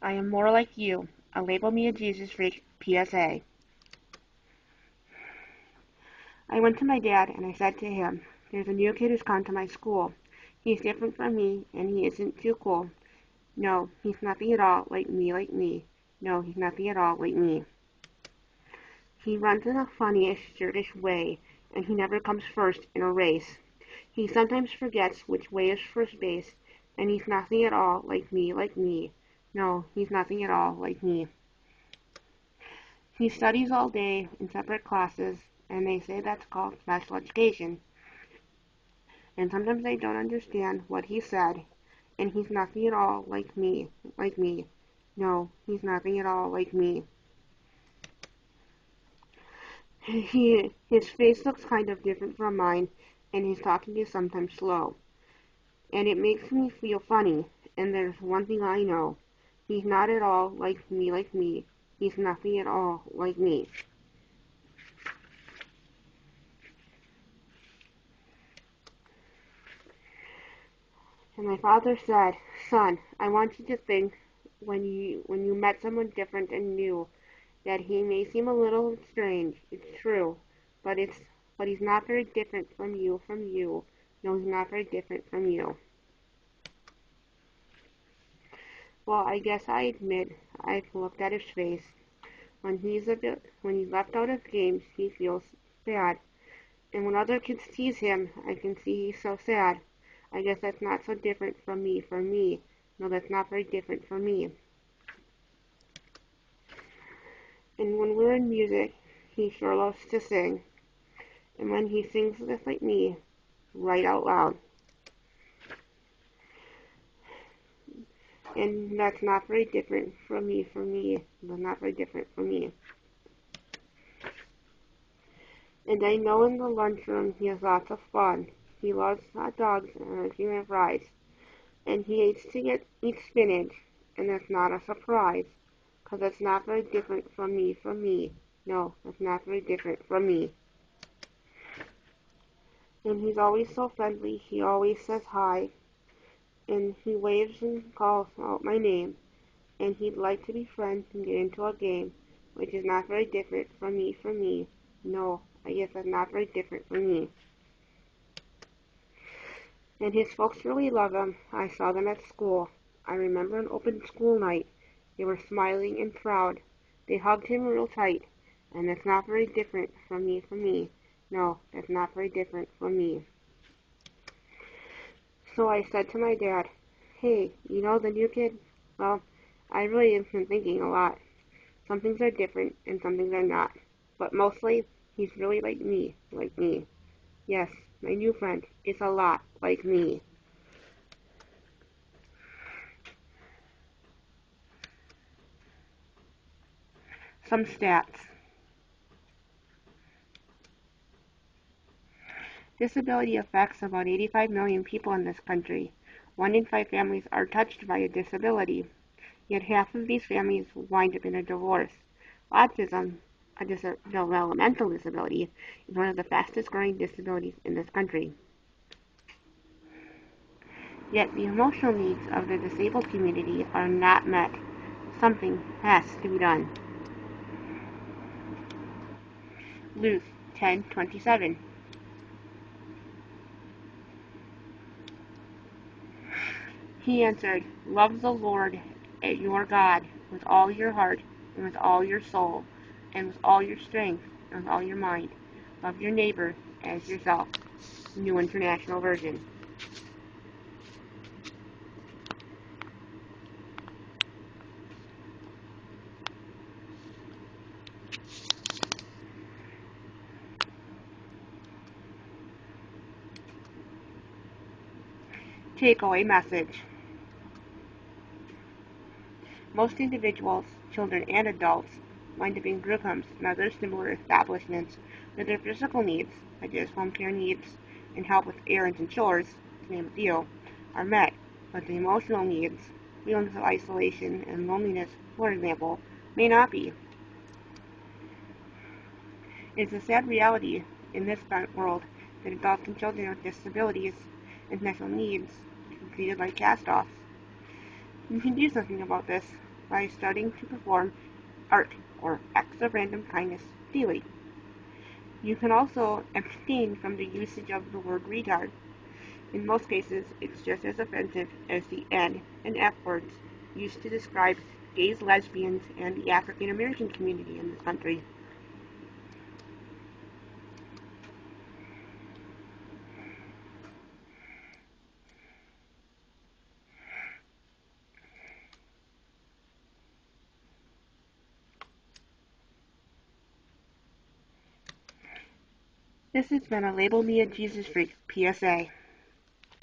I am more like you. Label me a Jesus freak, PSA. I went to my dad and I said to him, there's a new kid who's come to my school. He's different from me and he isn't too cool. No, he's nothing at all like me, like me. No, he's nothing at all like me. He runs in a funny-ish, shirtish way, and he never comes first in a race. He sometimes forgets which way is first base, and he's nothing at all like me, like me. No, he's nothing at all like me. He studies all day in separate classes, and they say that's called special education. And sometimes I don't understand what he said, and he's nothing at all like me, like me. No, he's nothing at all like me. His face looks kind of different from mine, and his talking is sometimes slow. And it makes me feel funny, and there's one thing I know. He's not at all like me, like me. He's nothing at all like me. And my father said, son, I want you to think when you met someone different and new that he may seem a little strange. It's true, but he's not very different from you, from you. No, he's not very different from you. Well, I guess I admit I've looked at his face. When he's left out of games, he feels sad. And when other kids tease him, I can see he's so sad. I guess that's not so different from me, from me. No, that's not very different from me. And when we're in music, he sure loves to sing. And when he sings just like me, right out loud. And that's not very different from me, from me. That's not very different from me. And I know in the lunchroom he has lots of fun. He loves hot dogs and human fries. And he hates to eat spinach. And that's not a surprise. 'Cause that's not very different from me, from me. No, that's not very different from me. And he's always so friendly. He always says hi. And he waves and calls out my name. And he'd like to be friends and get into a game, which is not very different from me, from me. No, I guess that's not very different from me. And his folks really love him. I saw them at school. I remember an open school night. They were smiling and proud. They hugged him real tight. And that's not very different from me, from me. No, that's not very different from me. So I said to my dad, hey, you know the new kid? Well, I really have been thinking a lot. Some things are different and some things are not. But mostly, he's really like me, like me. Yes, my new friend is a lot like me. Some stats. Disability affects about 85 million people in this country. 1 in 5 families are touched by a disability, yet half of these families wind up in a divorce. Autism, a developmental disability, is one of the fastest growing disabilities in this country. Yet the emotional needs of the disabled community are not met. Something has to be done. Luke 10:27. He answered, love the Lord your God with all your heart and with all your soul and with all your strength and with all your mind. Love your neighbor as yourself. New International Version. Takeaway message. Most individuals, children and adults, wind up in group homes and other similar establishments where their physical needs, such as home care needs and help with errands and chores, to name a few, are met, but the emotional needs, feelings of isolation and loneliness, for example, may not be. It is a sad reality in this world that adults and children with disabilities and special needs are treated like cast-offs. We can do something about this. by starting to perform art or acts of random kindness daily. You can also abstain from the usage of the word retard. In most cases, it's just as offensive as the N and F words used to describe gays, lesbians, and the African American community in this country. This has been a Label Me a Jesus Freak PSA.